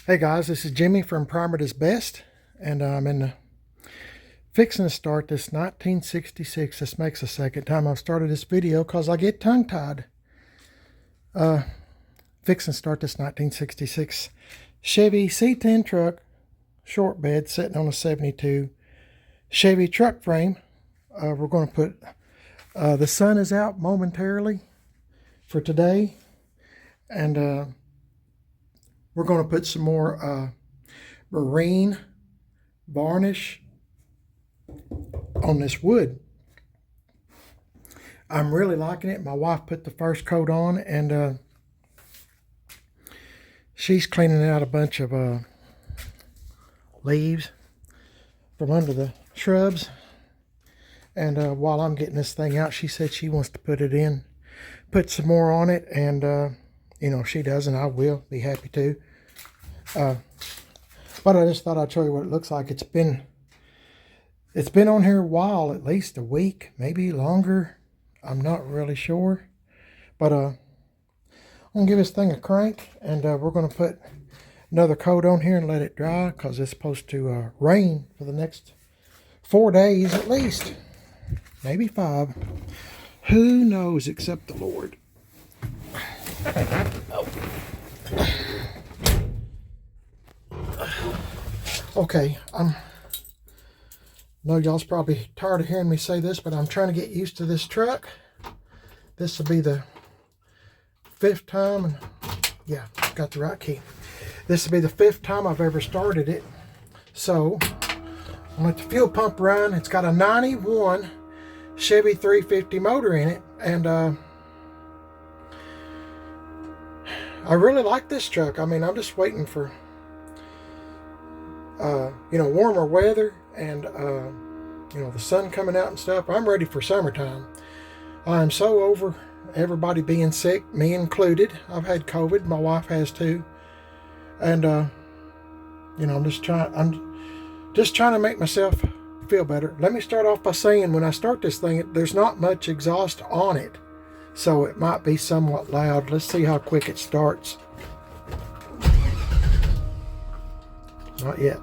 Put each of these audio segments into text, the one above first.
Hey guys, this is Jimmy from Primer is Best, and I'm fixing to start this 1966. This makes the second time I've started this video because I get tongue-tied. Fixing to start this 1966 Chevy C10 truck, short bed, sitting on a 72 Chevy truck frame. We're going to put, the sun is out momentarily for today, and we're going to put some more marine varnish on this wood. I'm really liking it. My wife put the first coat on, and she's cleaning out a bunch of leaves from under the shrubs. And while I'm getting this thing out, she said she wants to put some more on it, and you know, if she doesn't, I will be happy to. But I just thought I'd show you what it looks like. It's been on here a while, at least a week, maybe longer. I'm not really sure. But I'm gonna give this thing a crank, and we're gonna put another coat on here and let it dry, because it's supposed to rain for the next 4 days at least, maybe 5. Who knows except the Lord. Oh. Okay, I know y'all's probably tired of hearing me say this, but I'm trying to get used to this truck. This will be the 5th time, and yeah, got the right key. This will be the 5th time I've ever started it. So, I'm gonna let the fuel pump run. It's got a 91 Chevy 350 motor in it, and I really like this truck. I mean, I'm just waiting for you know, warmer weather, and you know, the sun coming out and stuff. I'm ready for summertime. I'm so over everybody being sick, me included. I've had COVID, my wife has too, and you know, I'm just trying to make myself feel better. Let me start off by saying, when I start this thing, there's not much exhaust on it, so it might be somewhat loud. Let's see how quick it starts. Not yet.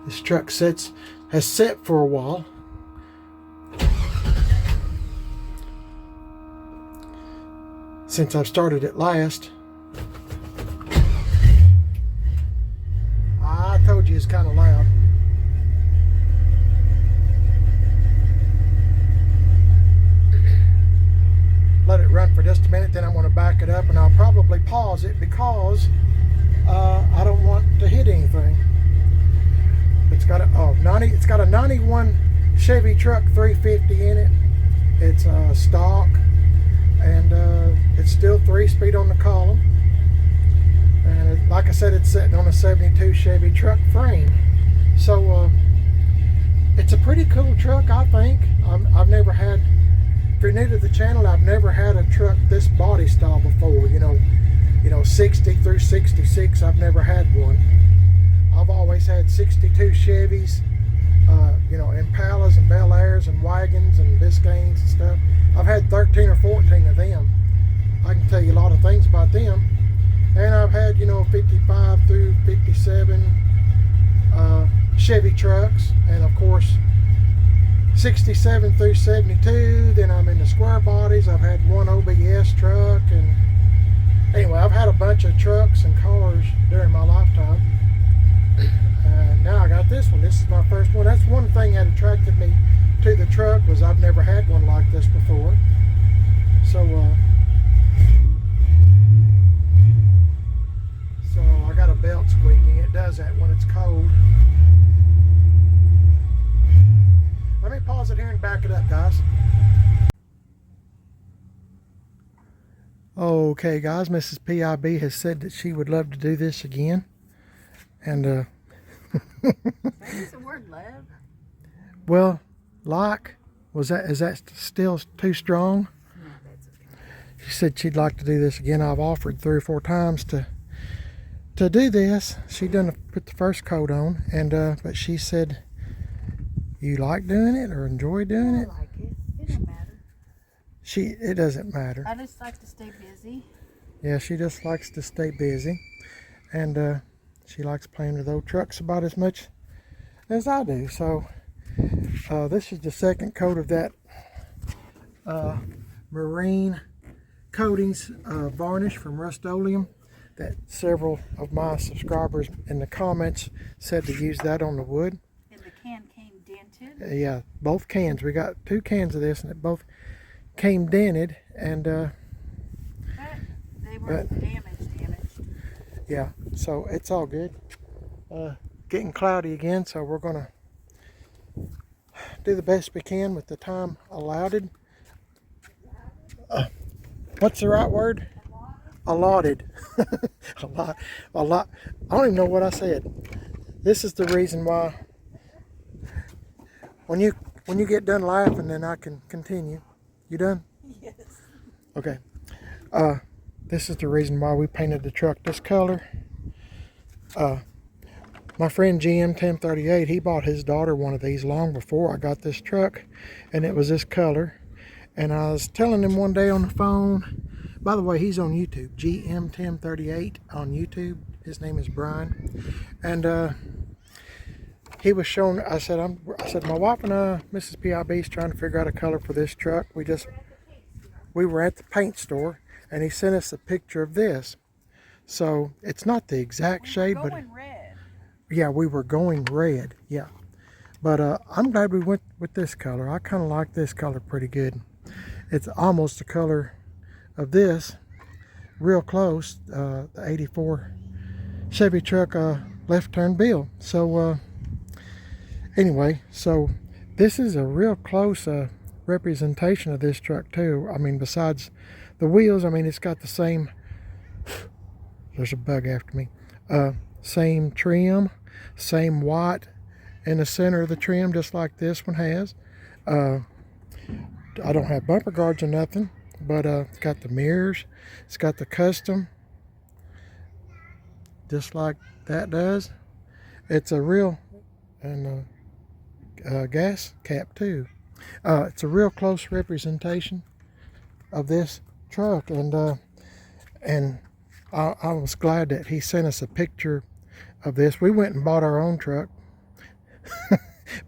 This truck has set for a while. Since I've started it last. I told you it's kind of loud. Let it run for just a minute, then I'm going to back it up, and I'll probably pause it because I don't want to hit anything. It's got a 91 Chevy truck 350 in it. It's stock, and it's still 3-speed on the column. And like I said, it's sitting on a 72 Chevy truck frame. So it's a pretty cool truck, I think. I've never had, if you're new to the channel, I've never had a truck this body style before. You know, 60 through 66, I've never had one. I've always had 62 Chevys, you know, Impalas and Bel Airs and wagons and Biscaynes and stuff. I've had 13 or 14 of them. I can tell you a lot of things about them. And I've had, you know, 55 through 57 Chevy trucks, and of course 67 through 72. Then I'm in the square bodies. I've had one OBS truck, and anyway, I've had a bunch of trucks and cars during my lifetime. Now I got this one. This is my first one. That's one thing that attracted me to the truck, was I've never had one like this before. So I got a belt squeaking. It does that when it's cold. Let me pause it here and back it up, guys. Okay, guys, Mrs. PIB has said that she would love to do this again. And Maybe the word love. Well, is that still too strong? No, that's okay. She said she'd like to do this again. I've offered 3 or 4 times to do this. She done put the first coat on, and but she said, you like doing it or enjoy doing it? I like it. It don't matter. It doesn't matter. I just like to stay busy. Yeah, she just likes to stay busy. And she likes playing with old trucks about as much as I do. So this is the second coat of that marine coatings varnish from Rust-Oleum that several of my subscribers in the comments said to use that on the wood. And the can came dented? Yeah, both cans. We got 2 cans of this and it both came dented, and But they weren't damaged. Yeah, so it's all good. Getting cloudy again, so we're gonna do the best we can with the time allotted. What's the right word? Allotted. a lot. I don't even know what I said. This is the reason why. When you get done laughing, then I can continue. You done? Yes. Okay. This is the reason why we painted the truck this color. My friend GM1038, he bought his daughter one of these long before I got this truck, and it was this color. And I was telling him one day on the phone, by the way, he's on YouTube, GM1038 on YouTube. His name is Brian. And he was showing, I said, my wife and I, Mrs. PIB, is trying to figure out a color for this truck. We were at the paint store, and he sent us a picture of this. So it's not the exact shade, but Red. yeah, we were going red. Yeah, but I'm glad we went with this color. I kind of like this color pretty good. It's almost the color of this, real close. The '84 Chevy truck left turn bill. So anyway, so this is a real close representation of this truck too. I mean, besides the wheels, I mean, it's got the same, there's a bug after me, same trim, same white in the center of the trim, just like this one has. I don't have bumper guards or nothing, but it's got the mirrors, it's got the custom, just like that does. It's a real, and gas cap too. It's a real close representation of this truck, and I was glad that he sent us a picture of this. We went and bought our own truck.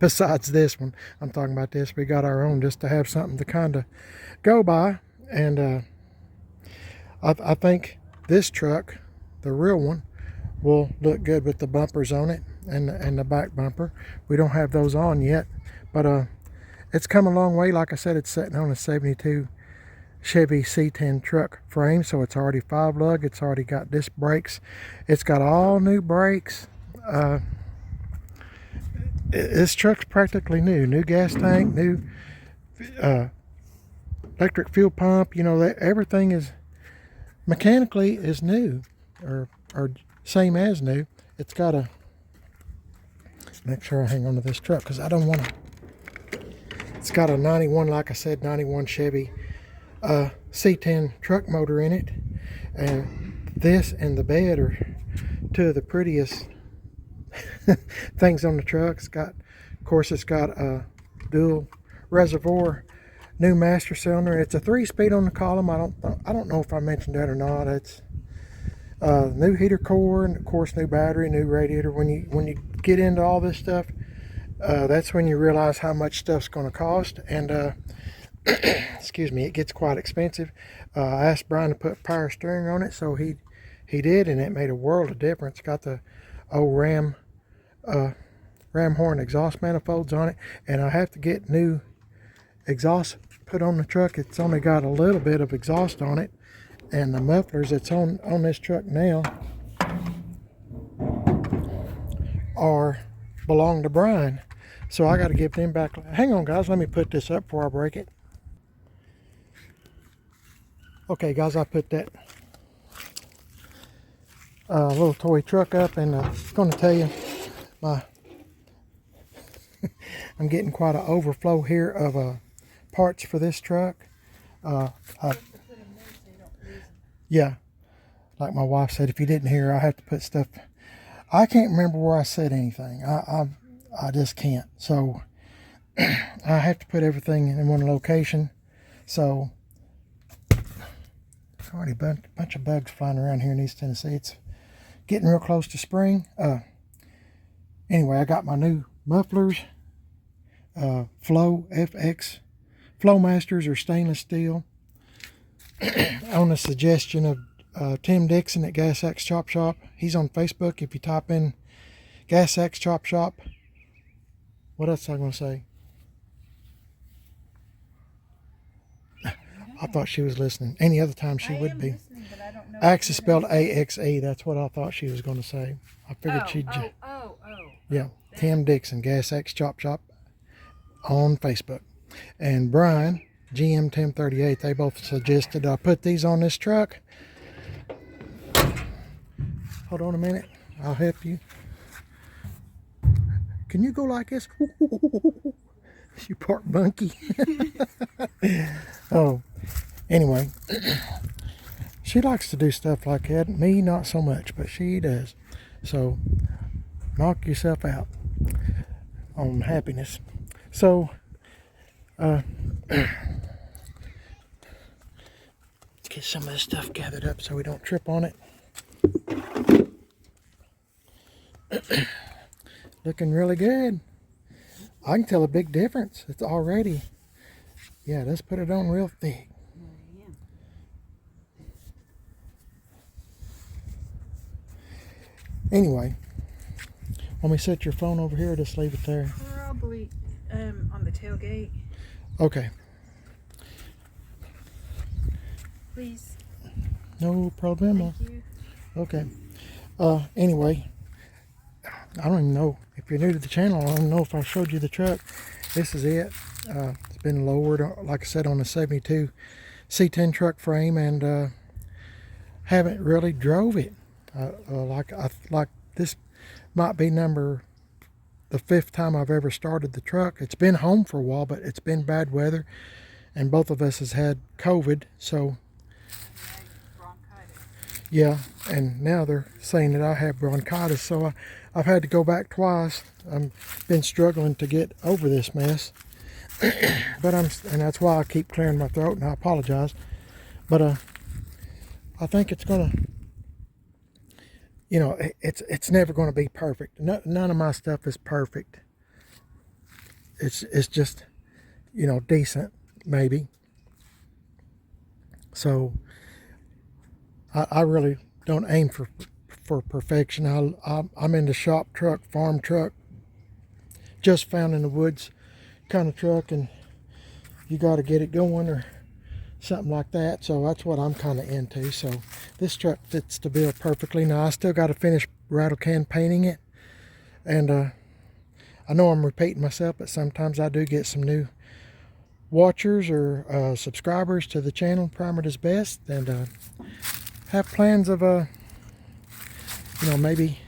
Besides this one, I'm talking about this. We got our own just to have something to kind of go by, and I think this truck, the real one, will look good with the bumpers on it and the back bumper. We don't have those on yet, but it's come a long way. Like I said, it's sitting on a 72 Chevy C10 truck frame, so it's already 5 lug. It's already got disc brakes. It's got all new brakes. This truck's practically new gas tank, new electric fuel pump. You know, everything is mechanically is new, or same as new. It's got a, make sure I hang on to this truck because I don't want to. It's got a 91, like I said, 91 Chevy C10 truck motor in it, and this and the bed are 2 of the prettiest things on the truck. It's got, of course, it's got a dual reservoir, new master cylinder. It's a 3-speed on the column. I don't know if I mentioned that or not. It's new heater core, and of course new battery, new radiator. When you get into all this stuff, that's when you realize how much stuff's going to cost, and excuse me, it gets quite expensive. I asked Brian to put power steering on it, so he did, and it made a world of difference. Got the old ram horn exhaust manifolds on it, and I have to get new exhaust put on the truck. It's only got a little bit of exhaust on it, and the mufflers that's on this truck now belong to Brian, so I got to give them back. Hang on, guys, let me put this up before I break it. Okay, guys, I put that little toy truck up, and I'm going to tell you, I'm getting quite an overflow here of parts for this truck. Yeah, like my wife said, if you didn't hear, I have to put stuff. I can't remember where I said anything. I just can't. So I have to put everything in one location. So already bunch of bugs flying around here in East Tennessee. It's getting real close to spring. Anyway, I got my new mufflers. Flow FX Flowmasters are stainless steel. On the suggestion of Tim Dixon at Gas Axe Chop Shop. He's on Facebook. If you type in Gas Axe Chop Shop. What else am I going to say? I thought she was listening. Any other time she would be. But I don't know Axe is spelled AXE. That's what I thought she was going to say. I figured she'd. Yeah, Tim Dixon, Gas Axe Chop Shop on Facebook. And Brian, GM 1038, they both suggested I put these on this truck. Hold on a minute. I'll help you. Can you go like this? You part monkey. Oh, anyway. She likes to do stuff like that. Me, not so much, but she does. So, knock yourself out on happiness. So, let's get some of this stuff gathered up so we don't trip on it. Looking really good. I can tell a big difference. It's already, yeah, let's put it on real thick. Anyway, want me to set your phone over here or just leave it there? Probably on the tailgate. Okay. Please. No problemo. Thank you. Okay. Anyway, I don't even know. If you're new to the channel, I don't know if I showed you the truck. This is it. It's been lowered, like I said, on the 72 C10 truck frame, and haven't really drove it. Like this might be the 5th time I've ever started the truck. It's been home for a while, but it's been bad weather, and both of us has had COVID, so yeah, and now they're saying that I have bronchitis, so I've had to go back twice. I've been struggling to get over this mess, but and that's why I keep clearing my throat, and I apologize. But I think it's gonna, you know, it's never gonna be perfect. None of my stuff is perfect. It's just, you know, decent maybe. So I really don't aim for perfection. I'm into shop truck, farm truck, just found in the woods kind of truck, and you got to get it going or something like that. So that's what I'm kind of into. So this truck fits the bill perfectly. Now I still got to finish rattle can painting it, and I know I'm repeating myself, but sometimes I do get some new watchers or subscribers to the channel. Primer is best, and have plans of you know, maybe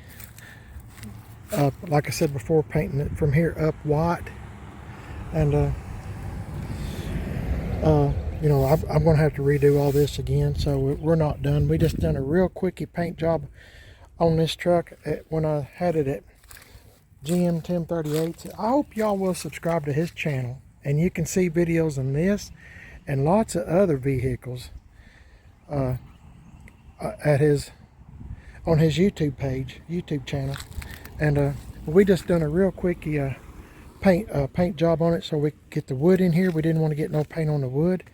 like I said before, painting it from here up white, and you know, I'm gonna have to redo all this again, so we're not done. We just done a real quickie paint job on this truck when I had it at GM 1038. I hope y'all will subscribe to his channel, and you can see videos on this and lots of other vehicles at on his YouTube channel. And we just done a real quickie paint job on it, so we could get the wood in here. We didn't want to get no paint on the wood,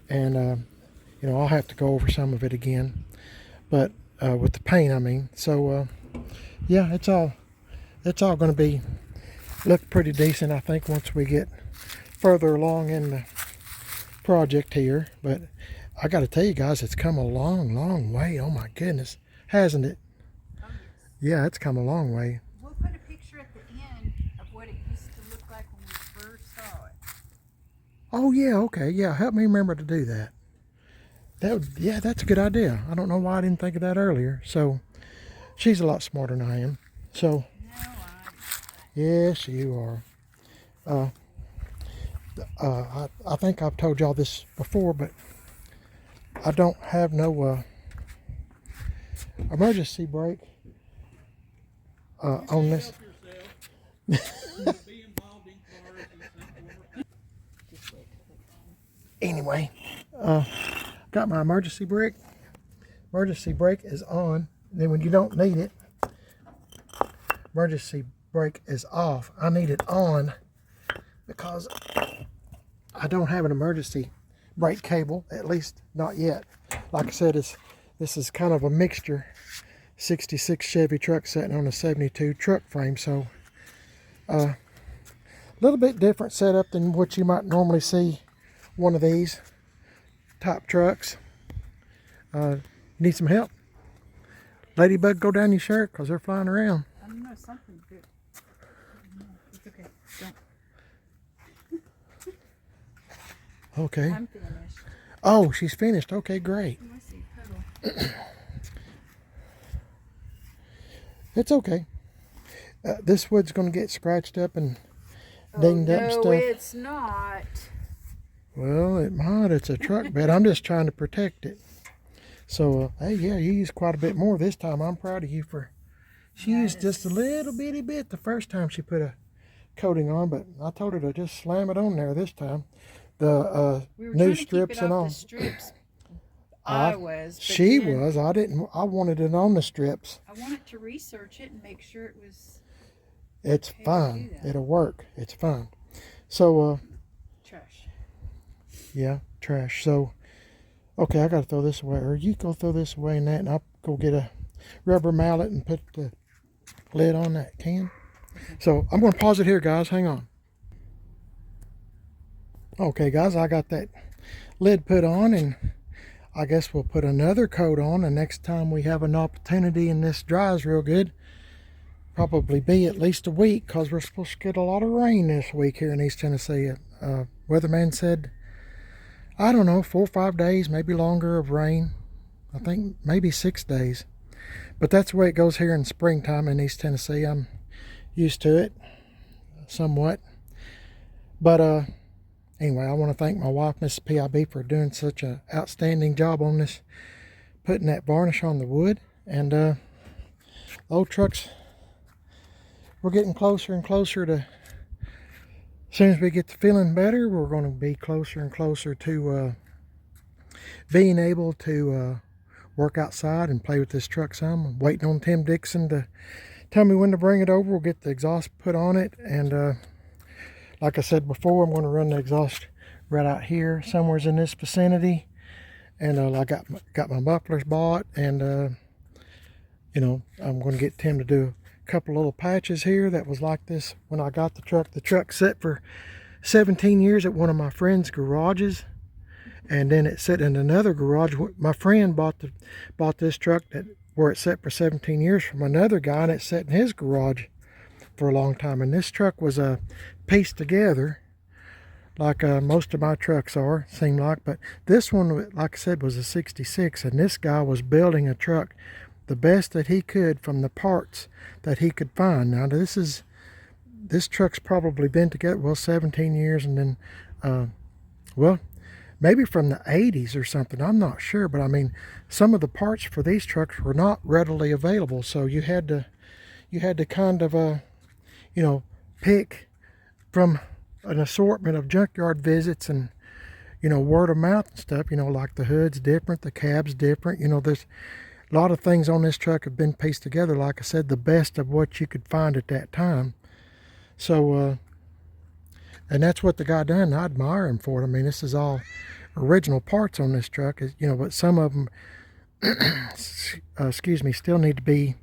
and you know, I'll have to go over some of it again, but with the paint, I mean. So yeah, it's all going to be look pretty decent, I think, once we get further along in the project here. But I got to tell you guys, it's come a long way. Oh my goodness, hasn't it? Oh, yes. Yeah, it's come a long way. We'll put a picture at the end of what it used to look like when we first saw it. Oh yeah, okay, yeah. Help me remember to do that. Yeah, that's a good idea. I don't know why I didn't think of that earlier. So she's a lot smarter than I am. So No, yes, you are. I think I've told y'all this before, but I don't have no emergency brake on this. Anyway, got my emergency brake emergency brake is on. Then when you don't need it, emergency brake is off. I need it on because I don't have an emergency brake cable, at least not yet. Like I said, this is kind of a mixture 66 Chevy truck sitting on a 72 truck frame, so a little bit different setup than what you might normally see one of these type trucks. Need some help? Ladybug, go down your shirt because they're flying around. I don't know, something good. It's okay. Don't. Okay. I'm finished. Oh, she's finished. Okay, great. I see puddle. It's okay. This wood's going to get scratched up and dinged up and stuff. No, it's not. Well, it might. It's a truck bed. I'm just trying to protect it. So, hey, yeah, you used quite a bit more this time. I'm proud of you for... She used just a little bitty bit the first time she put a coating on, but I told her to just slam it on there this time. The We were new trying to strips keep it and off all. the strips. I I was. But She then was. I didn't. I wanted it on the strips. I wanted to research it and make sure it was It's okay to fine. do that. It'll work. It's fine. So, Trash. yeah, trash. So, okay, I got to throw this away. Or you go throw this away and that, and I'll go get a rubber mallet and put the lid on that can. So, I'm going to pause it here, guys. Hang on. Okay, guys, I got that lid put on, and I guess we'll put another coat on the next time we have an opportunity and this dries real good. Probably be at least a week because we're supposed to get a lot of rain this week here in East Tennessee. Weatherman said, I don't know, 4 or 5 days, maybe longer of rain. I think maybe 6 days. But that's the way it goes here in springtime in East Tennessee. I'm used to it somewhat. But anyway, I want to thank my wife, Mrs. PIB, for doing such an outstanding job on this, putting that varnish on the wood. And old trucks, we're getting closer and closer to, as soon as we get to feeling better, we're going to be closer and closer to being able to work outside and play with this truck some. I'm waiting on Tim Dixon to tell me when to bring it over. We'll get the exhaust put on it, and like I said before, I'm going to run the exhaust right out here, somewhere's in this vicinity. And I got my mufflers bought, and you know, I'm going to get Tim to do a couple little patches here that was like this when I got the truck. The truck sat for 17 years at one of my friend's garages, and then it sat in another garage. My friend bought this truck where it sat for 17 years from another guy, and it sat in his garage for a long time. And this truck was pieced together like most of my trucks are, seem like. But this one, like I said, was a 66, and this guy was building a truck the best that he could from the parts that he could find. Now this truck's probably been together, well, 17 years, and then well, maybe from the 80s or something. I'm not sure, but I mean, some of the parts for these trucks were not readily available, so you had to kind of you know, pick from an assortment of junkyard visits and, you know, word of mouth and stuff. You know, like the hood's different, the cab's different. You know, there's a lot of things on this truck have been pieced together, like I said, the best of what you could find at that time. So and that's what the guy done. I admire him for it. I mean, this is all original parts on this truck, you know, but some of them excuse me, still need to be,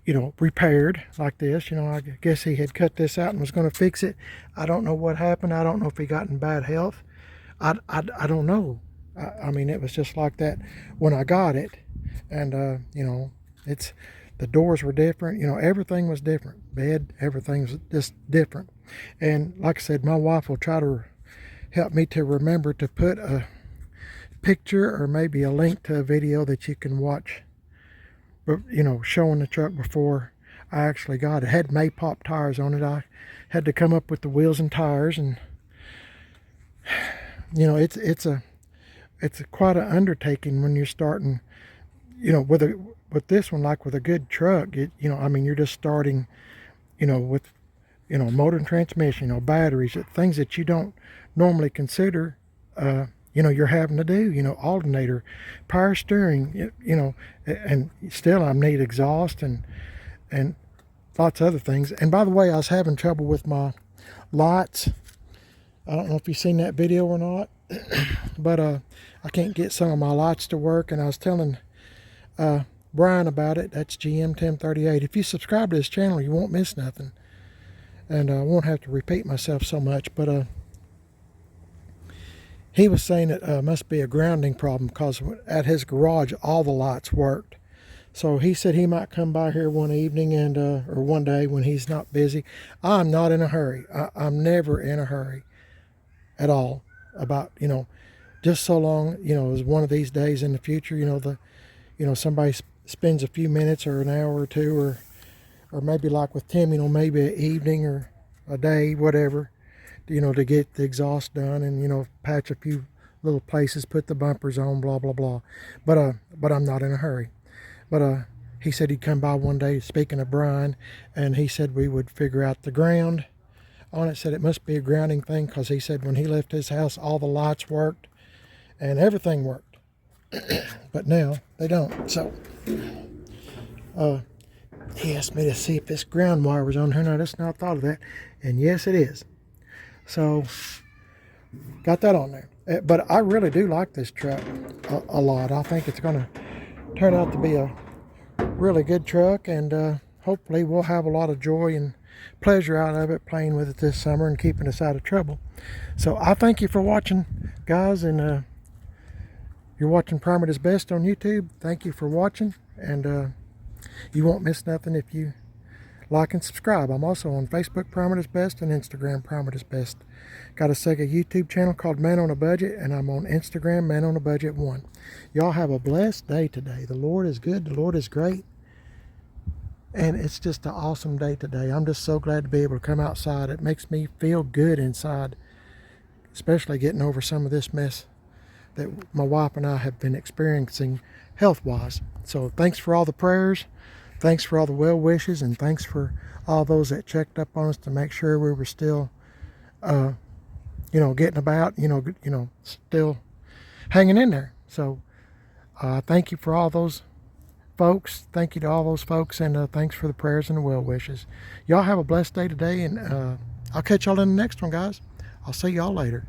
you know, repaired like this. You know, I guess he had cut this out and was going to fix it. I don't know what happened. I don't know if he got in bad health. I don't know. I mean, it was just like that when I got it. And, you know, the doors were different. You know, everything was different. Bed, everything was just different. And like I said, my wife will try to help me to remember to put a picture or maybe a link to a video that you can watch, but you know, showing the truck before I actually got it. It had Maypop tires on it. I had to come up with the wheels and tires, and you know, it's quite an undertaking when you're starting, you know, with this one, like with a good truck. You know, I mean, you're just starting, you know, with, you know, motor and transmission, you know, batteries, things that you don't normally consider you're having to do, alternator, power steering, and still I need exhaust and lots of other things. And by the way, I was having trouble with my lights. I don't know if you've seen that video or not, but I can't get some of my lights to work, and I was telling Brian about it. That's GM 1038. If you subscribe to this channel, you won't miss nothing, and I won't have to repeat myself so much. But he was saying it must be a grounding problem, because at his garage all the lights worked. So he said he might come by here one evening and or one day when he's not busy. I'm not in a hurry. I'm never in a hurry at all about, just so long, as one of these days in the future, somebody spends a few minutes or an hour or two, or maybe like with Tim, maybe an evening or a day, whatever, to get the exhaust done and, patch a few little places, put the bumpers on, blah, blah, blah. But I'm not in a hurry. But he said he'd come by one day, speaking of Brian, and he said we would figure out the ground on it. Said it must be a grounding thing, because he said when he left his house, all the lights worked and everything worked. But now they don't. So he asked me to see if this ground wire was on here. No, that's not thought of that. And yes, it is. So got that on there. But I really do like this truck a lot. I think it's going to turn out to be a really good truck, and hopefully we'll have a lot of joy and pleasure out of it, playing with it this summer and keeping us out of trouble. So I thank you for watching, guys, and you're watching Prime It Is Best on YouTube. Thank you for watching, and you won't miss nothing if you like and subscribe. I'm also on Facebook, Prime It Is Best, and Instagram, Prime It Is Best. Got a second YouTube channel called Man on a Budget, and I'm on Instagram, Man on a Budget 1. Y'all have a blessed day today. The Lord is good. The Lord is great. And it's just an awesome day today. I'm just so glad to be able to come outside. It makes me feel good inside, especially getting over some of this mess that my wife and I have been experiencing health-wise. So thanks for all the prayers. Thanks for all the well wishes, and thanks for all those that checked up on us to make sure we were still, getting about, still hanging in there. So thank you for all those folks. Thank you to all those folks, and thanks for the prayers and the well wishes. Y'all have a blessed day today, and I'll catch y'all in the next one, guys. I'll see y'all later.